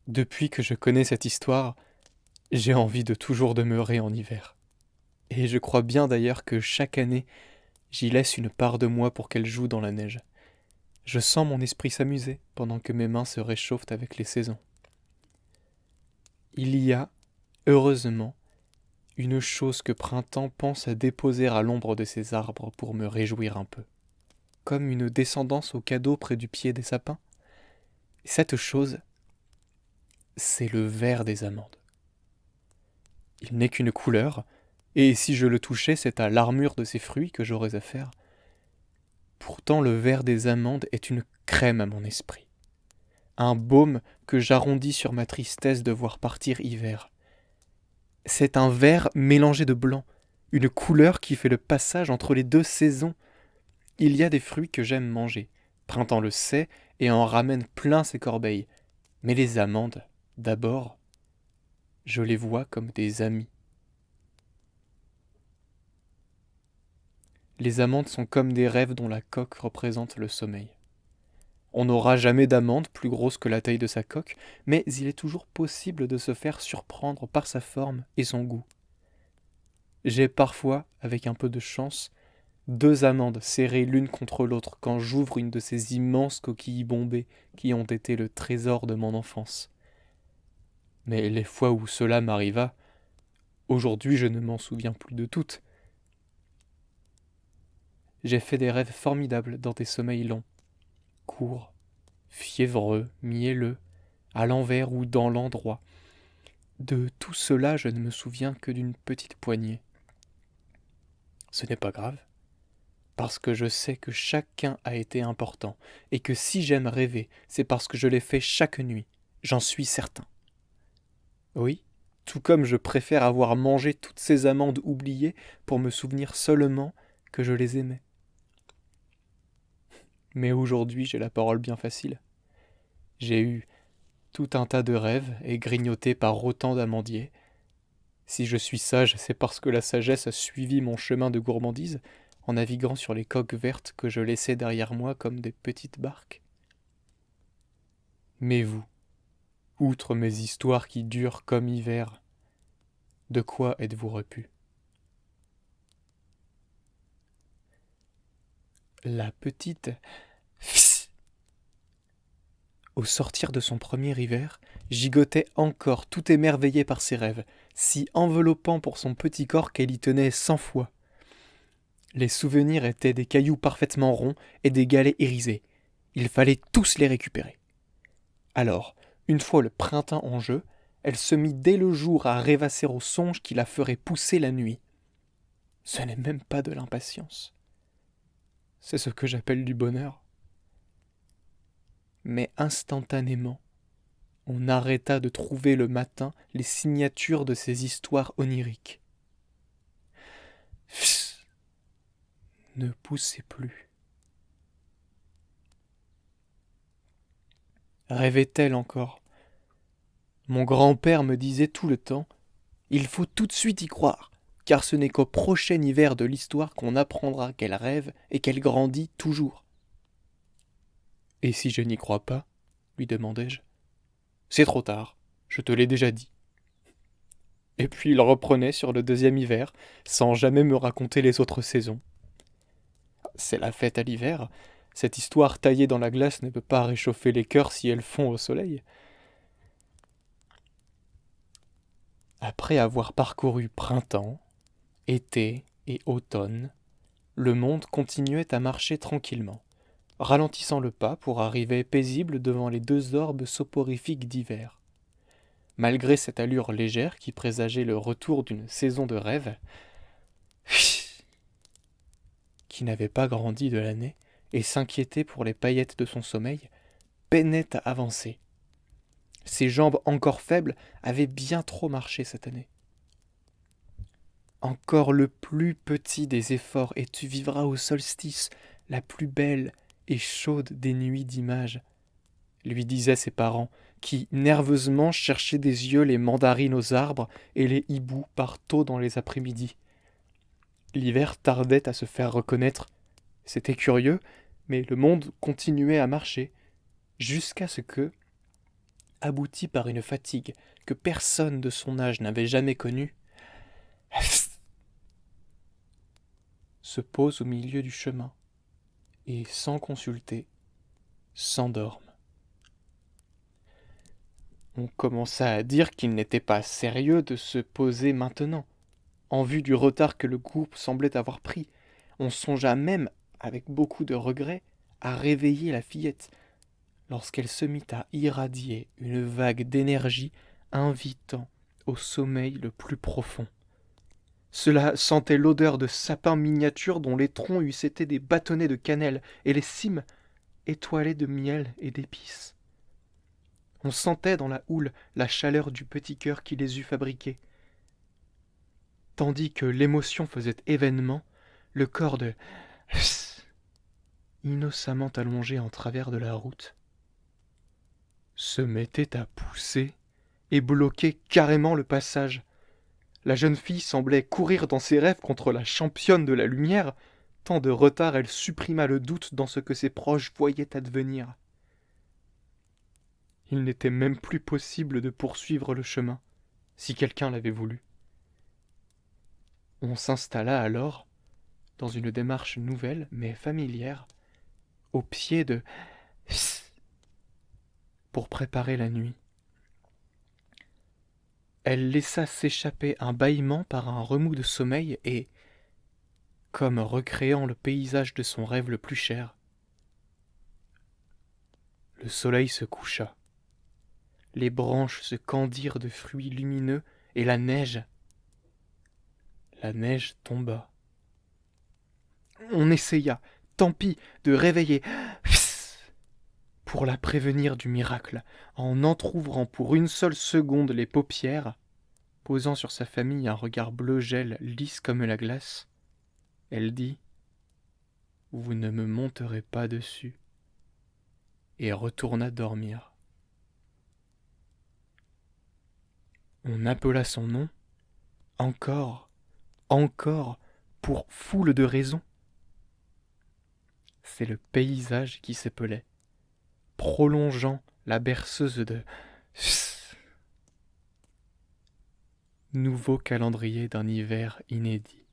Depuis que je connais cette histoire, j'ai envie de toujours demeurer en hiver. Et je crois bien d'ailleurs que chaque année, j'y laisse une part de moi pour qu'elle joue dans la neige. Je sens mon esprit s'amuser pendant que mes mains se réchauffent avec les saisons. Il y a, heureusement, une chose que Printemps pense à déposer à l'ombre de ses arbres pour me réjouir un peu. Comme une descendance au cadeau près du pied des sapins. Cette chose, c'est le vert des amandes. Il n'est qu'une couleur, et si je le touchais, c'est à l'armure de ces fruits que j'aurais à faire. Pourtant le vert des amandes est une crème à mon esprit, un baume que j'arrondis sur ma tristesse de voir partir hiver. C'est un vert mélangé de blanc, une couleur qui fait le passage entre les deux saisons. Il y a des fruits que j'aime manger, Printemps le sait et en ramène plein ses corbeilles. Mais les amandes, d'abord, je les vois comme des amis. Les amandes sont comme des rêves dont la coque représente le sommeil. On n'aura jamais d'amande plus grosse que la taille de sa coque, mais il est toujours possible de se faire surprendre par sa forme et son goût. J'ai parfois, avec un peu de chance, deux amandes serrées l'une contre l'autre quand j'ouvre une de ces immenses coquilles bombées qui ont été le trésor de mon enfance. Mais les fois où cela m'arriva, aujourd'hui je ne m'en souviens plus de toutes. J'ai fait des rêves formidables dans des sommeils longs, courts, fiévreux, mielleux, à l'envers ou dans l'endroit. De tout cela, je ne me souviens que d'une petite poignée. Ce n'est pas grave, parce que je sais que chacun a été important, et que si j'aime rêver, c'est parce que je l'ai fait chaque nuit, j'en suis certain. Oui, tout comme je préfère avoir mangé toutes ces amandes oubliées pour me souvenir seulement que je les aimais. Mais aujourd'hui, j'ai la parole bien facile. J'ai eu tout un tas de rêves et grignoté par autant d'amandiers. Si je suis sage, c'est parce que la sagesse a suivi mon chemin de gourmandise en naviguant sur les coques vertes que je laissais derrière moi comme des petites barques. Mais vous, outre mes histoires qui durent comme hiver, de quoi êtes-vous repu? La petite... Fsst. Au sortir de son premier hiver, gigotait encore tout émerveillée par ses rêves, si enveloppant pour son petit corps qu'elle y tenait 100 fois. Les souvenirs étaient des cailloux parfaitement ronds et des galets irisés. Il fallait tous les récupérer. Alors, une fois le printemps en jeu, elle se mit dès le jour à rêvasser aux songes qui la feraient pousser la nuit. Ce n'est même pas de l'impatience. C'est ce que j'appelle du bonheur. Mais instantanément, on arrêta de trouver le matin les signatures de ces histoires oniriques. Psst, ne poussez plus. Rêvait-elle encore? Mon grand-père me disait tout le temps, il faut tout de suite y croire, car ce n'est qu'au prochain hiver de l'histoire qu'on apprendra qu'elle rêve et qu'elle grandit toujours. Et si je n'y crois pas, lui demandai-je. C'est trop tard, je te l'ai déjà dit. Et puis il reprenait sur le deuxième hiver, sans jamais me raconter les autres saisons. C'est la fête à l'hiver, cette histoire taillée dans la glace ne peut pas réchauffer les cœurs si elles fond au soleil. Après avoir parcouru printemps, été et automne, le monde continuait à marcher tranquillement, ralentissant le pas pour arriver paisible devant les deux orbes soporifiques d'hiver. Malgré cette allure légère qui présageait le retour d'une saison de rêve, qui n'avait pas grandi de l'année et s'inquiétait pour les paillettes de son sommeil, peinait à avancer. Ses jambes encore faibles avaient bien trop marché cette année. Encore le plus petit des efforts et tu vivras au solstice la plus belle et chaude des nuits d'images, lui disaient ses parents, qui nerveusement cherchaient des yeux les mandarines aux arbres et les hiboux par tôt dans les après-midi. L'hiver tardait à se faire reconnaître. C'était curieux, mais le monde continuait à marcher, jusqu'à ce que, abouti par une fatigue que personne de son âge n'avait jamais connue, se pose au milieu du chemin et, sans consulter, s'endorme. On commença à dire qu'il n'était pas sérieux de se poser maintenant, en vue du retard que le groupe semblait avoir pris. On songea même, avec beaucoup de regret, à réveiller la fillette, lorsqu'elle se mit à irradier une vague d'énergie invitant au sommeil le plus profond. Cela sentait l'odeur de sapins miniatures dont les troncs eussent été des bâtonnets de cannelle et les cimes étoilées de miel et d'épices. On sentait dans la houle la chaleur du petit cœur qui les eût fabriqués. Tandis que l'émotion faisait événement, le corps de innocemment allongé en travers de la route se mettait à pousser et bloquer carrément le passage. La jeune fille semblait courir dans ses rêves contre la championne de la lumière, tant de retard elle supprima le doute dans ce que ses proches voyaient advenir. Il n'était même plus possible de poursuivre le chemin, si quelqu'un l'avait voulu. On s'installa alors, dans une démarche nouvelle mais familière, au pied de pour préparer la nuit. Elle laissa s'échapper un bâillement par un remous de sommeil et, comme recréant le paysage de son rêve le plus cher, le soleil se coucha. Les branches se candirent de fruits lumineux et la neige tomba. On essaya, tant pis, de réveiller pour la prévenir du miracle, en entr'ouvrant pour une seule seconde les paupières, posant sur sa famille un regard bleu gel lisse comme la glace. Elle dit « Vous ne me monterez pas dessus » et retourna dormir. On appela son nom, encore, pour foule de raisons. C'est le paysage qui s'épelait, prolongeant la berceuse de nouveau calendrier d'un hiver inédit.